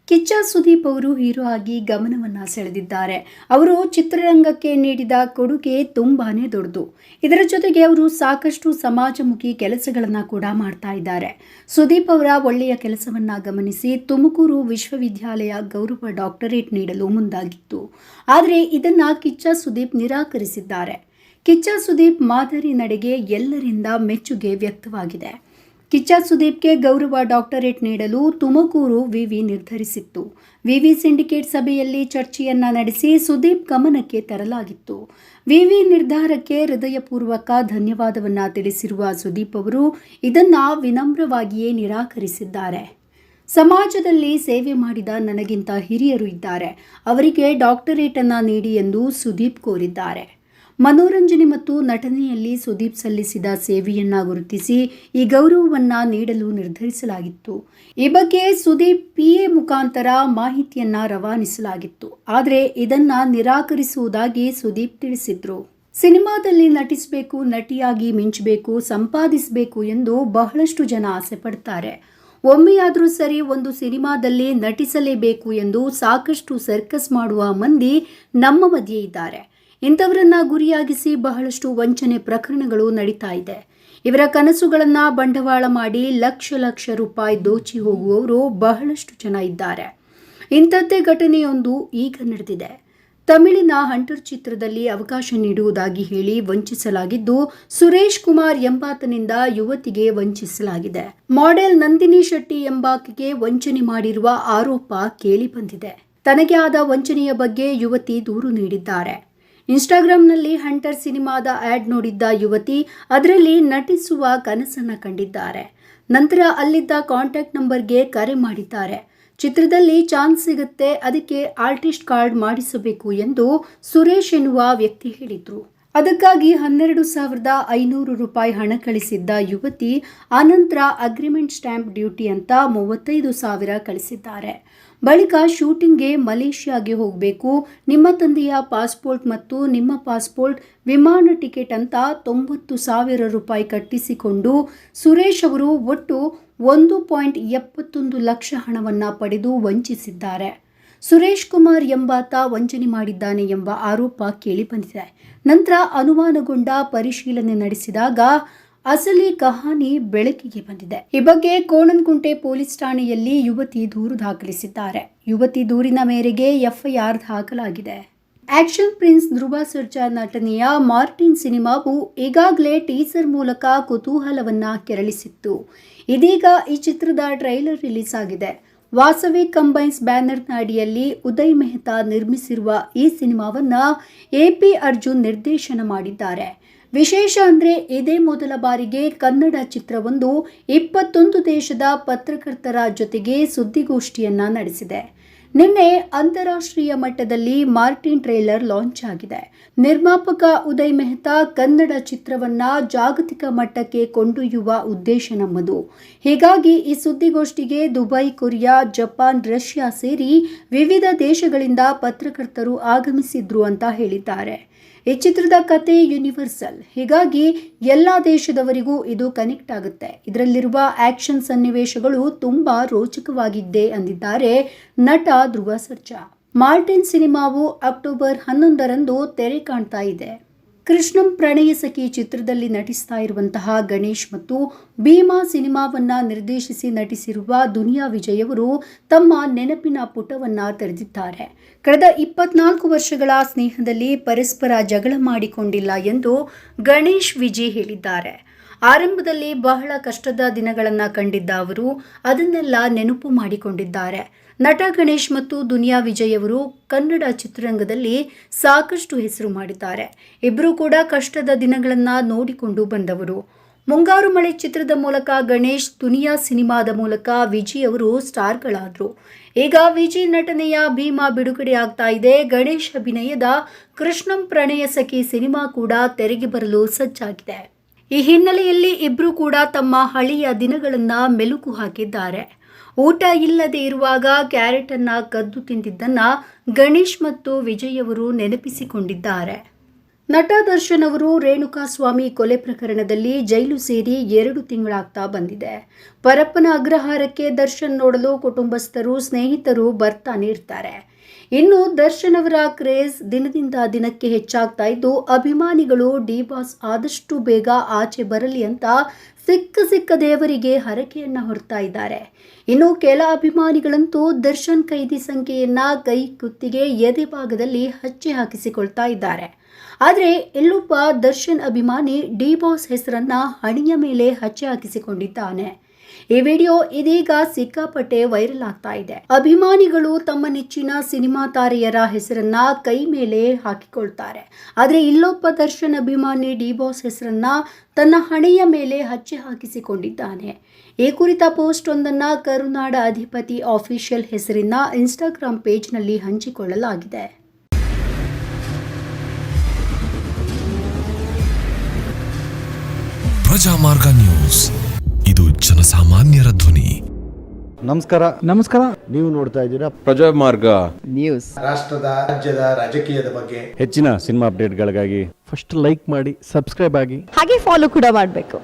ಕಿಚ್ಚ ಸುದೀಪ್ ಅವರು ಹೀರೋ ಆಗಿ ಗಮನವನ್ನ ಸೆಳೆದಿದ್ದಾರೆ. ಅವರು ಚಿತ್ರರಂಗಕ್ಕೆ ನೀಡಿದ ಕೊಡುಗೆ ತುಂಬಾನೇ ದೊಡ್ಡದು. ಇದರ ಜೊತೆಗೆ ಅವರು ಸಾಕಷ್ಟು ಸಮಾಜಮುಖಿ ಕೆಲಸಗಳನ್ನ ಕೂಡ ಮಾಡ್ತಾ ಇದ್ದಾರೆ. ಸುದೀಪ್ ಅವರ ಒಳ್ಳೆಯ ಕೆಲಸವನ್ನ ಗಮನಿಸಿ ತುಮಕೂರು ವಿಶ್ವವಿದ್ಯಾಲಯ ಗೌರವ ಡಾಕ್ಟರೇಟ್ ನೀಡಲು ಮುಂದಾಗಿತ್ತು. ಆದರೆ ಇದನ್ನ ಕಿಚ್ಚ ಸುದೀಪ್ ನಿರಾಕರಿಸಿದ್ದಾರೆ. ಕಿಚ್ಚ ಸುದೀಪ್ ಮಾದರಿ ನಡೆಗೆ ಎಲ್ಲರಿಂದ ಮೆಚ್ಚುಗೆ ವ್ಯಕ್ತವಾಗಿದೆ. ಕಿಚ್ಚ ಸುದೀಪ್ಗೆ ಗೌರವ ಡಾಕ್ಟರೇಟ್ ನೀಡಲು ತುಮಕೂರು ವಿವಿ ನಿರ್ಧರಿಸಿತ್ತು. ವಿವಿ ಸಿಂಡಿಕೇಟ್ ಸಭೆಯಲ್ಲಿ ಚರ್ಚೆಯನ್ನ ನಡೆಸಿ ಸುದೀಪ್ ಗಮನಕ್ಕೆ ತರಲಾಗಿತ್ತು. ವಿವಿ ನಿರ್ಧಾರಕ್ಕೆ ಹೃದಯಪೂರ್ವಕ ಧನ್ಯವಾದವನ್ನ ತಿಳಿಸಿರುವ ಸುದೀಪ್ ಅವರು ಇದನ್ನ ವಿನಮ್ರವಾಗಿಯೇ ನಿರಾಕರಿಸಿದ್ದಾರೆ. ಸಮಾಜದಲ್ಲಿ ಸೇವೆ ಮಾಡಿದ ನನಗಿಂತ ಹಿರಿಯರು ಇದ್ದಾರೆ, ಅವರಿಗೆ ಡಾಕ್ಟರೇಟ್ ಅನ್ನ ನೀಡಿ ಎಂದು ಸುದೀಪ್ ಕೋರಿದ್ದಾರೆ. ಮನೋರಂಜನೆ ಮತ್ತು ನಟನೆಯಲ್ಲಿ ಸುದೀಪ್ ಸಲ್ಲಿಸಿದ ಸೇವೆಯನ್ನ ಗುರುತಿಸಿ ಈ ಗೌರವವನ್ನ ನೀಡಲು ನಿರ್ಧರಿಸಲಾಗಿತ್ತು. ಈ ಬಗ್ಗೆ ಸುದೀಪ್ ಪಿಎ ಮುಖಾಂತರ ಮಾಹಿತಿಯನ್ನ ರವಾನಿಸಲಾಗಿತ್ತು. ಆದರೆ ಇದನ್ನ ನಿರಾಕರಿಸುವುದಾಗಿ ಸುದೀಪ್ ತಿಳಿಸಿದ್ರು. ಸಿನಿಮಾದಲ್ಲಿ ನಟಿಸಬೇಕು, ನಟಿಯಾಗಿ ಮಿಂಚಬೇಕು, ಸಂಪಾದಿಸಬೇಕು ಎಂದು ಬಹಳಷ್ಟು ಜನ ಆಸೆ ಪಡ್ತಾರೆ. ಒಮ್ಮೆಯಾದರೂ ಸರಿ ಒಂದು ಸಿನಿಮಾದಲ್ಲಿ ನಟಿಸಲೇಬೇಕು ಎಂದು ಸಾಕಷ್ಟು ಸರ್ಕಸ್ ಮಾಡುವ ಮಂದಿ ನಮ್ಮ ಮಧ್ಯೆ ಇದ್ದಾರೆ. ಇಂಥವರನ್ನ ಗುರಿಯಾಗಿಸಿ ಬಹಳಷ್ಟು ವಂಚನೆ ಪ್ರಕರಣಗಳು ನಡೀತಾ ಇದೆ. ಇವರ ಕನಸುಗಳನ್ನ ಬಂಡವಾಳ ಮಾಡಿ ಲಕ್ಷ ರೂಪಾಯಿ ದೋಚಿ ಹೋಗುವವರು ಬಹಳಷ್ಟು ಜನ ಇದ್ದಾರೆ. ಇಂಥದ್ದೇ ಘಟನೆಯೊಂದು ಈಗ ನಡೆದಿದೆ. ತಮಿಳಿನ ಹಂಟರ್ ಚಿತ್ರದಲ್ಲಿ ಅವಕಾಶ ನೀಡುವುದಾಗಿ ಹೇಳಿ ವಂಚಿಸಲಾಗಿದ್ದು, ಸುರೇಶ್ ಕುಮಾರ್ ಎಂಬಾತನಿಂದ ಯುವತಿಗೆ ವಂಚಿಸಲಾಗಿದೆ. ಮಾಡೆಲ್ ನಂದಿನಿ ಶೆಟ್ಟಿ ಎಂಬಾಕೆಗೆ ವಂಚನೆ ಮಾಡಿರುವ ಆರೋಪ ಕೇಳಿ ಬಂದಿದೆ. ತನಗೆ ಆದ ವಂಚನೆಯ ಬಗ್ಗೆ ಯುವತಿ ದೂರು ನೀಡಿದ್ದಾರೆ. ಇನ್ಸ್ಟಾಗ್ರಾಂನಲ್ಲಿ ಹಂಟರ್ ಸಿನಿಮಾದ ಆಡ್ ನೋಡಿದ್ದ ಯುವತಿ ಅದರಲ್ಲಿ ನಟಿಸುವ ಕನಸನ್ನ ಕಂಡಿದ್ದಾರೆ. ನಂತರ ಅಲ್ಲಿದ್ದ ಕಾಂಟ್ಯಾಕ್ಟ್ ನಂಬರ್ಗೆ ಕರೆ ಮಾಡಿದ್ದಾರೆ. ಚಿತ್ರದಲ್ಲಿ ಚಾನ್ಸ್ ಸಿಗುತ್ತೆ, ಅದಕ್ಕೆ ಆರ್ಟಿಸ್ಟ್ ಕಾರ್ಡ್ ಮಾಡಿಸಬೇಕು ಎಂದು ಸುರೇಶ್ ಎನ್ನುವ ವ್ಯಕ್ತಿ ಹೇಳಿದ್ರು. ಅದಕ್ಕಾಗಿ 12,500 ರೂಪಾಯಿ ಹಣ ಕಳಿಸಿದ್ದ ಯುವತಿ ಆನಂತರ ಅಗ್ರಿಮೆಂಟ್ ಸ್ಟ್ಯಾಂಪ್ ಡ್ಯೂಟಿ ಅಂತ 35,000 ಕಳಿಸಿದ್ದಾರೆ. ಬಳಿಕ ಶೂಟಿಂಗ್ಗೆ ಮಲೇಷ್ಯಾಗೆ ಹೋಗಬೇಕು, ನಿಮ್ಮ ತಂದೆಯ ಪಾಸ್ಪೋರ್ಟ್ ಮತ್ತು ನಿಮ್ಮ ಪಾಸ್ಪೋರ್ಟ್ ವಿಮಾನ ಟಿಕೆಟ್ ಅಂತ 90,000 ರೂಪಾಯಿ ಕಟ್ಟಿಸಿಕೊಂಡು ಸುರೇಶ್ ಅವರು ಒಟ್ಟು 1.71 ಲಕ್ಷ ಹಣವನ್ನು ಪಡೆದು ವಂಚಿಸಿದ್ದಾರೆ. ಸುರೇಶ್ ಕುಮಾರ್ ಎಂಬಾತ ವಂಚನೆ ಮಾಡಿದ್ದಾನೆ ಎಂಬ ಆರೋಪ ಕೇಳಿಬಂದಿದೆ. ನಂತರ ಅನುಮಾನಗೊಂಡ ಪರಿಶೀಲನೆ ನಡೆಸಿದಾಗ ಅಸಲಿ ಕಹಾನಿ ಬೆಳಕಿಗೆ ಬಂದಿದೆ. ಈ ಬಗ್ಗೆ ಕೋಣನಕುಂಟೆ ಪೊಲೀಸ್ ಠಾಣೆಯಲ್ಲಿ ಯುವತಿ ದೂರು ದಾಖಲಿಸಿದ್ದಾರೆ. ಯುವತಿ ದೂರಿನ ಮೇರೆಗೆ ಎಫ್ಐಆರ್ ದಾಖಲಾಗಿದೆ. ಆಕ್ಷನ್ ಪ್ರಿನ್ಸ್ ಧ್ರುವ ಸರ್ಜಾ ನಟನೆಯ ಮಾರ್ಟಿನ್ ಸಿನಿಮಾವು ಈಗಾಗಲೇ ಟೀಸರ್ ಮೂಲಕ ಕುತೂಹಲವನ್ನ ಕೆರಳಿಸಿತ್ತು. ಇದೀಗ ಈ ಚಿತ್ರದ ಟ್ರೈಲರ್ ರಿಲೀಸ್ ಆಗಿದೆ. ವಾಸವಿ ಕಂಬೈನ್ಸ್ ಬ್ಯಾನರ್ನ ಅಡಿಯಲ್ಲಿ ಉದಯ್ ಮೆಹ್ತಾ ನಿರ್ಮಿಸಿರುವ ಈ ಸಿನಿಮಾವನ್ನ ಎಪಿ ಅರ್ಜುನ್ ನಿರ್ದೇಶನ ಮಾಡಿದ್ದಾರೆ. ವಿಶೇಷ ಅಂದ್ರೆ ಇದೇ ಮೊದಲ ಬಾರಿಗೆ ಕನ್ನಡ ಚಿತ್ರವೊಂದು 21 ದೇಶದ ಪತ್ರಕರ್ತರ ಜೊತೆಗೆ ಸುದ್ದಿಗೋಷ್ಠಿಯನ್ನ ನಡೆಸಿದೆ. ನಿನ್ನೆ ಅಂತಾರಾಷ್ಟ್ರೀಯ ಮಟ್ಟದಲ್ಲಿ ಮಾರ್ಟಿನ್ ಟ್ರೇಲರ್ ಲಾಂಚ್ ಆಗಿದೆ. ನಿರ್ಮಾಪಕ ಉದಯ್ ಮೆಹ್ತಾ ಕನ್ನಡ ಚಿತ್ರವನ್ನ ಜಾಗತಿಕ ಮಟ್ಟಕ್ಕೆ ಕೊಂಡೊಯ್ಯುವ ಉದ್ದೇಶ ನಮ್ಮದು. ಹೀಗಾಗಿ ಈ ಸುದ್ದಿಗೋಷ್ಠಿಗೆ ದುಬೈ, ಕೊರಿಯಾ, ಜಪಾನ್, ರಷ್ಯಾ ಸೇರಿ ವಿವಿಧ ದೇಶಗಳಿಂದ ಪತ್ರಕರ್ತರು ಆಗಮಿಸಿದ್ರು ಅಂತ ಹೇಳಿದ್ದಾರೆ. ಈ ಚಿತ್ರದ ಕತೆ ಯೂನಿವರ್ಸಲ್, ಹೀಗಾಗಿ ಎಲ್ಲ ದೇಶದವರಿಗೂ ಇದು ಕನೆಕ್ಟ್ ಆಗುತ್ತೆ. ಇದರಲ್ಲಿರುವ ಆಕ್ಷನ್ ಸನ್ನಿವೇಶಗಳು ತುಂಬಾ ರೋಚಕವಾಗಿದ್ದೆ ಅಂದಿದ್ದಾರೆ ನಟ ಧ್ರುವ ಸರ್ಜಾ. ಮಾರ್ಟಿನ್ ಸಿನಿಮಾವು ಅಕ್ಟೋಬರ್ 11ರಂದು ತೆರೆ ಕಾಣ್ತಾ ಇದೆ. ಕೃಷ್ಣಂ ಪ್ರಣಯ ಸಖಿ ಚಿತ್ರದಲ್ಲಿ ನಟಿಸ್ತಾ ಇರುವಂತಹ ಗಣೇಶ್ ಮತ್ತು ಭೀಮಾ ಸಿನಿಮಾವನ್ನ ನಿರ್ದೇಶಿಸಿ ನಟಿಸಿರುವ ದುನಿಯಾ ವಿಜಯ್ ಅವರು ತಮ್ಮ ನೆನಪಿನ ಪುಟವನ್ನ ತೆರೆದಿದ್ದಾರೆ. ಕಳೆದ 24 ವರ್ಷಗಳ ಸ್ನೇಹದಲ್ಲಿ ಪರಸ್ಪರ ಜಗಳ ಮಾಡಿಕೊಂಡಿಲ್ಲ ಎಂದು ಗಣೇಶ್ ವಿಜಯ್ ಹೇಳಿದ್ದಾರೆ. ಆರಂಭದಲ್ಲಿ ಬಹಳ ಕಷ್ಟದ ದಿನಗಳನ್ನು ಕಂಡಿದ್ದ ಅವರು ಅದನ್ನೆಲ್ಲ ನೆನಪು ಮಾಡಿಕೊಂಡಿದ್ದಾರೆ. ನಟ ಗಣೇಶ್ ಮತ್ತು ದುನಿಯಾ ವಿಜಯ್ ಅವರು ಕನ್ನಡ ಚಿತ್ರರಂಗದಲ್ಲಿ ಸಾಕಷ್ಟು ಹೆಸರು ಮಾಡಿದ್ದಾರೆ. ಇಬ್ಬರು ಕೂಡ ಕಷ್ಟದ ದಿನಗಳನ್ನು ನೋಡಿಕೊಂಡು ಬಂದವರು. ಮುಂಗಾರು ಮಳೆ ಚಿತ್ರದ ಮೂಲಕ ಗಣೇಶ್, ದುನಿಯಾ ಸಿನಿಮಾದ ಮೂಲಕ ವಿಜಯ್ ಅವರು ಸ್ಟಾರ್ಗಳಾದರು. ಈಗ ವಿಜಯ್ ನಟನೆಯ ಭೀಮಾ ಬಿಡುಗಡೆ ಆಗ್ತಾ ಇದೆ. ಗಣೇಶ್ ಅಭಿನಯದ ಕೃಷ್ಣಂ ಪ್ರಣಯ ಸಖಿ ಸಿನಿಮಾ ಕೂಡ ತೆರೆಗೆ ಬರಲು ಸಜ್ಜಾಗಿದೆ. ಈ ಹಿನ್ನೆಲೆಯಲ್ಲಿ ಇಬ್ಬರು ಕೂಡ ತಮ್ಮ ಹಳೆಯ ದಿನಗಳನ್ನ ಮೆಲುಕು ಹಾಕಿದ್ದಾರೆ. ಊಟ ಇಲ್ಲದೆ ಇರುವಾಗ ಕ್ಯಾರೆಟ್ ಅನ್ನ ಕದ್ದು ತಿಂದಿದ್ದನ್ನ ಗಣೇಶ್ ಮತ್ತು ವಿಜಯ್ ಅವರು ನೆನಪಿಸಿಕೊಂಡಿದ್ದಾರೆ. ನಟ ದರ್ಶನ್ ಅವರು ರೇಣುಕಾಸ್ವಾಮಿ ಕೊಲೆ ಪ್ರಕರಣದಲ್ಲಿ ಜೈಲು ಸೇರಿ 2 ತಿಂಗಳಾಗ್ತಾ ಬಂದಿದೆ. ಪರಪ್ಪನ ಅಗ್ರಹಾರಕ್ಕೆ ದರ್ಶನ್ ನೋಡಲು ಕುಟುಂಬಸ್ಥರು ಸ್ನೇಹಿತರು ಬರ್ತಾನೆ ಇರ್ತಾರೆ. ಇನ್ನು ದರ್ಶನ್ ಅವರ ಕ್ರೇಜ್ ದಿನದಿಂದ ದಿನಕ್ಕೆ ಹೆಚ್ಚಾಗ್ತಾ ಇದ್ದು, ಅಭಿಮಾನಿಗಳು ಡಿ ಬಾಸ್ ಆದಷ್ಟು ಬೇಗ ಆಚೆ ಬರಲಿ ಅಂತ ಸಿಕ್ಕ ದೇವರಿಗೆ ಹರಕೆಯನ್ನ ಹೊರ್ತಾ ಇದ್ದಾರೆ. ಇನ್ನು ಕೆಲ ಅಭಿಮಾನಿಗಳಂತೂ ದರ್ಶನ್ ಕೈದಿ ಸಂಖ್ಯೆಯನ್ನ ಕೈ ಕುತ್ತಿಗೆ ಎದೆ ಭಾಗದಲ್ಲಿ ಹಚ್ಚಿ ಹಾಕಿಸಿಕೊಳ್ತಾ ಇದ್ದಾರೆ. ಆದರೆ ಇಲ್ಲೊಬ್ಬ ದರ್ಶನ್ ಅಭಿಮಾನಿ ಡಿ ಬಾಸ್ ಹೆಸರನ್ನ ಹಣೆಯ ಮೇಲೆ ಹಚ್ಚಿ ಹಾಕಿಸಿಕೊಂಡಿದ್ದಾನೆ. ಈ ವಿಡಿಯೋ ಇದೀಗ ಸಿಕ್ಕಾಪಟ್ಟೆ ವೈರಲ್ ಆಗ್ತಾ ಇದೆ. ಅಭಿಮಾನಿಗಳು ತಮ್ಮ ನೆಚ್ಚಿನ ಸಿನಿಮಾ ತಾರೆಯರ ಹೆಸರನ್ನ ಕೈ ಮೇಲೆ ಹಾಕಿಕೊಳ್ತಾರೆ. ಆದರೆ ಇಲ್ಲೊಬ್ಬ ದರ್ಶನ್ ಅಭಿಮಾನಿ ಡಿ ಬಾಸ್ ಹೆಸರನ್ನ ತನ್ನ ಹಣೆಯ ಮೇಲೆ ಹಚ್ಚಿ ಹಾಕಿಸಿಕೊಂಡಿದ್ದಾನೆ. ಈ ಕುರಿತ ಪೋಸ್ಟ್ ಒಂದನ್ನ ಕರುನಾಡ ಅಧಿಪತಿ ಆಫಿಷಿಯಲ್ ಹೆಸರಿನ ಇನ್ಸ್ಟಾಗ್ರಾಮ್ ಪೇಜ್ನಲ್ಲಿ ಹಂಚಿಕೊಳ್ಳಲಾಗಿದೆ. ಪ್ರಜಾಮಾರ್ಗ ನ್ಯೂಸ್, ಇದು ಜನಸಾಮಾನ್ಯರ ಧ್ವನಿ. ನಮಸ್ಕಾರ. ನೀವು ನೋಡ್ತಾ ಇದ್ದೀರಾ ಪ್ರಜಾಮಾರ್ಗ ನ್ಯೂಸ್. ರಾಷ್ಟ್ರದ ರಾಜ್ಯದ ರಾಜಕೀಯದ ಬಗ್ಗೆ ಹೆಚ್ಚಿನ ಸಿನಿಮಾ ಅಪ್ಡೇಟ್ಗಳಿಗಾಗಿ ಫಸ್ಟ್ ಲೈಕ್ ಮಾಡಿ, ಸಬ್ಸ್ಕ್ರೈಬ್ ಆಗಿ, ಹಾಗೆ ಫಾಲೋ ಕೂಡ ಮಾಡಬೇಕು.